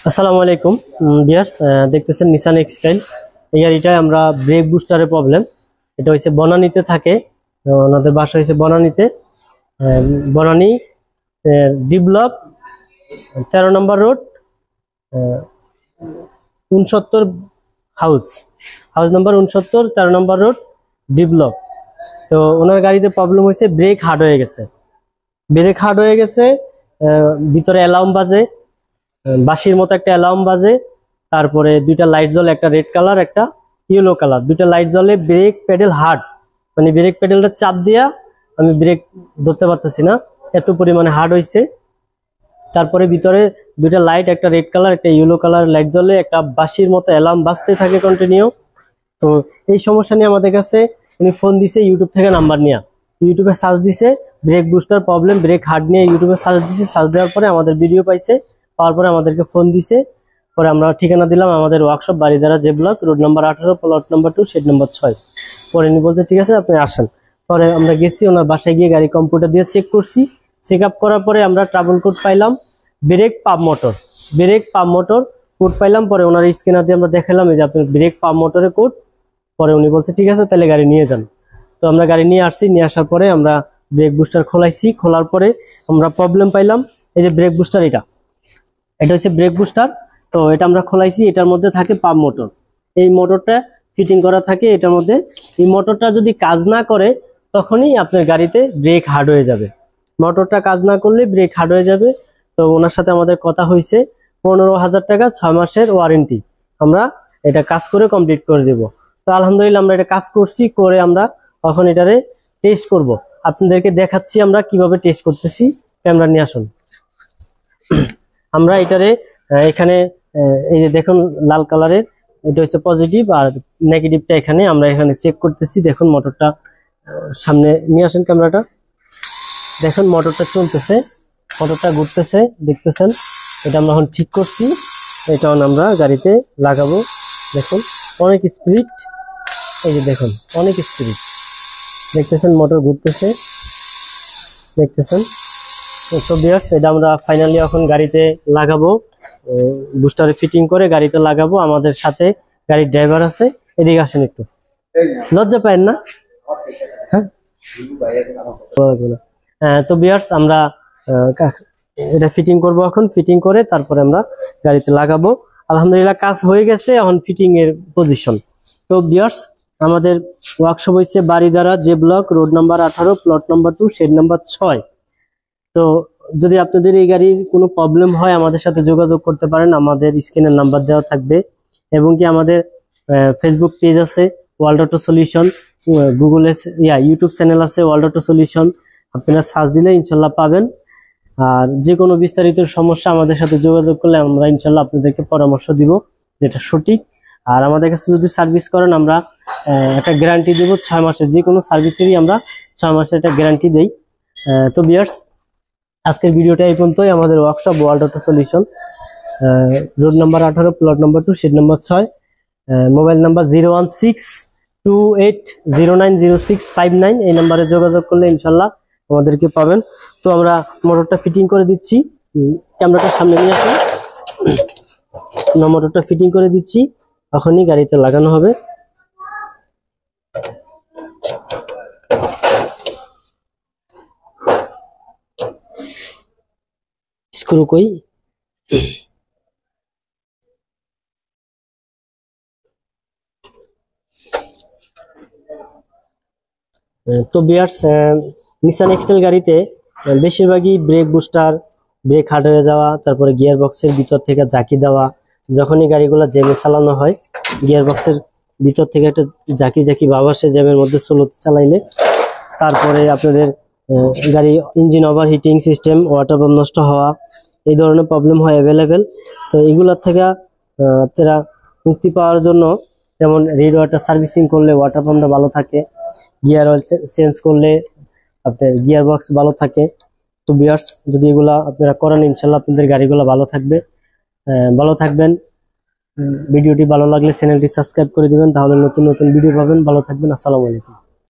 আসসালামু আলাইকুম ভিউয়ার্স, দেখতেছেন নিসান এক্সটাইল। এই গাড়িটায় আমরা ব্রেক বুস্টারের প্রবলেম। এটা হচ্ছে বনানীতে থাকে, ওনাদের বাসা হচ্ছে বনানীতে, বনানী ডি ব্লক 13 নম্বর রোড, 69 হাউস নাম্বার 69, 13 নম্বর রোড, ডি ব্লক। তো ওনার গাড়িতে প্রবলেম হয়েছে, ব্রেক হার্ড হয়ে গেছে। ভিতরে অ্যালার্ম বাজে, বাঁশির মতো একটা অ্যালার্ম বাজে। তারপরে দুইটা লাইট জ্বলে, একটা রেড কালার একটা ইয়েলো কালার, দুইটা লাইট জ্বলে। ব্রেক প্যাডেল হার্ড, মানে ব্রেক প্যাডেলটা চাপ দিয়া আমি ব্রেক ধরতে পারতেছি না, এত পরিমাণে হার্ড হয়েছে। তারপরে ভিতরে দুইটা লাইট, একটা রেড কালার একটা ইয়েলো কালার লাইট জ্বলে, একটা বাঁশির মতো অ্যালার্ম বাজতে থাকে কন্টিনিউ। তো এই সমস্যা নিয়ে আমাদের কাছে উনি ফোন দিছে, ইউটিউব থেকে নাম্বার নিয়ে ইউটিউবে সার্চ দিছে, brake booster problem brake hard নিয়ে ইউটিউবে সার্চ দিছে। সার্চ দেওয়ার পরে আমাদের ভিডিও পাইছে, পাওয়ার পরে আমাদেরকে ফোন দিছে। পরে আমরা ঠিকানা দিলাম আমাদের workshop, Baridhara J block, road number 18, plot number 2, shed number 6। পরে উনি বলছে ঠিক আছে আপনি আসেন। পরে আমরা গেছি, ওনার বাসায় গিয়ে গাড়ি কম্পিউটার দিয়ে চেক করছি। চেক আপ করার পরে আমরা ট্রাবল কোড পাইলাম, ব্রেক পাম্প মোটর কোড পাইলাম। পরে ওনার স্ক্যানার দিয়ে আমরা দেখালাম এই যে আপনার ব্রেক পাম্প মোটরের কোড। পরে উনি বলছে ঠিক আছে তাহলে গাড়ি নিয়ে যান। তো আমরা গাড়ি নিয়ে আসছি, নিয়ে আসার পরে আমরা ব্রেক বুস্টার খোলাইছি। খোলার পরে আমরা প্রবলেম পাইলাম, এই যে ব্রেক বুস্টার, এটা হচ্ছে ব্রেক বুস্টার। তো এটা আমরা খোলাইছি, এটার মধ্যে থাকে পাম্প মোটর, এই মোটরটা ফিটিং করা থাকে এটার মধ্যে। এই মোটরটা যদি কাজ না করে তখনই আপনার গাড়িতে ব্রেক হার্ড হয়ে যাবে। মোটরটা কাজ না করলে ব্রেক হার্ড হয়ে যাবে। তো ওনার সাথে আমাদের কথা হয়েছে 15,000 টাকা 6 মাসের ওয়ারেন্টি, আমরা এটা কাজ করে কমপ্লিট করে দেব। তো আলহামদুলিল্লাহ আমরা এটা কাজ করছি, করে আমরা এখন এটারে টেস্ট করব। আপনাদেরকে দেখাচ্ছি আমরা কিভাবে টেস্ট করতেছি। ক্যামেরা নিয়ে আসুন। আমরা এটারে এখানে এই যে দেখুন লাল কালারের, এটা হচ্ছে পজিটিভ, আর নেগেটিভটা এখানে আমরা এখানে চেক করতেছি। দেখুন মোটরটা সামনে নিয়ে আসেন ক্যামেরাটা, দেখুন মোটরটা চলতেছে, মোটরটা ঘুরতেছে, দেখতেছেন। এটা আমরা এখন ঠিক করছি, এটা আমরা গাড়িতে লাগাবো। দেখুন অনেক স্পিড, এই যে দেখুন অনেক স্পিড, দেখতেছেন মোটর ঘুরতেছে, দেখতেছেন। তো ভিউয়ার্স, এটা আমরা ফাইনালি এখন গাড়িতে লাগাবো, বুস্টারে ফিটিং করে গাড়িতে লাগাবো। আমাদের সাথে গাড়ির ড্রাইভার আছে, এদিকে আসেন একটু, লজ্জা পায়েন না? হ্যাঁ, তো ভিউয়ার্স আমরা এটা ফিটিং করব এখন। ফিটিং করে তারপরে আমরা গাড়িতে লাগাবো। আলহামদুলিল্লাহ কাজ হয়ে গেছে, এখন ফিটিং এর পজিশন। তো ভিউয়ার্স, আমাদের ওয়ার্কশপ হচ্ছে Baridhara J block, road number 18, plot number 2, shed number 6। তো যদি আপনাদের এই গাড়ির কোনো প্রবলেম হয় আমাদের সাথে যোগাযোগ করতে পারেন, আমাদের স্ক্রিনের নাম্বার দেওয়া থাকবে। এবং কি আমাদের ফেসবুক পেজ আছে ওয়ার্ল্ড অটো সলিউশন, গুগলে ইউটিউব চ্যানেল আছে ওয়ার্ল্ড অটো সলিউশন, আপনারা সার্চ দিলে ইনশাল্লাহ পাবেন। আর যে কোনো বিস্তারিত সমস্যা আমাদের সাথে যোগাযোগ করলে আমরা ইনশাল্লাহ আপনাদেরকে পরামর্শ দিব যেটা সঠিক। আর আমাদের কাছে যদি সার্ভিস করেন আমরা একটা গ্যারান্টি দেব 6 মাসের, যে কোনো সার্ভিসেরই আমরা 6 মাসের একটা গ্যারান্টি দেই। তো ভিউয়ার্স, আজকের ভিডিওটা এই পর্যন্তই। আমাদের workshop world auto solution, road number 18, plot number 2, shed number 6। Mobile number 01628090659, এই নাম্বারে যোগাযোগ করলে ইনশাল্লাহ আমাদেরকে পাবেন। তো আমরা মোটরটা ফিটিং করে দিচ্ছি, ক্যামেরাটা সামনে নিয়ে আসুন। আমরা মোটরটা ফিটিং করে দিচ্ছি, এখনই গাড়িতে লাগানো হবে। স্ক্রু কই? তো ভিউয়ার্স, নিসান এক্সটাইল গাড়িতে বেশিরভাগই ব্রেক বুস্টার, ব্রেক হার্ড হয়ে যাওয়া, তারপরে গিয়ার বক্সের ভিতর থেকে জাকি দেওয়া। যখনই গাড়িগুলো জ্যামে চালানো হয় গিয়ার বক্সের ভিতর থেকে একটা জাকি ভাব আসে জ্যামের মধ্যে স্লোতে চালাইলে। তারপরে আপনাদের গাড়ি engine overheating system, water pump নষ্ট হওয়া, এই ধরনের প্রবলেম হয় অ্যাভেলেবেল। তো এগুলোর থেকে আপনারা মুক্তি পাওয়ার জন্য, যেমন রিড ওয়াটার সার্ভিসিং করলে ওয়াটার পাম্পটা ভালো থাকে, গিয়ার অয়েল চেঞ্জ করলে আপনার গিয়ার বক্স ভালো থাকে। তো ভিউয়ার্স, যদি এগুলা আপনারা করেন ইনশাল্লাহ আপনাদের গাড়িগুলো ভালো থাকবে। ভালো থাকবেন। ভিডিওটি ভালো লাগলে চ্যানেলটি সাবস্ক্রাইব করে দিবেন, তাহলে নতুন নতুন ভিডিও পাবেন। ভালো থাকবেন। আসসালামু আলাইকুম।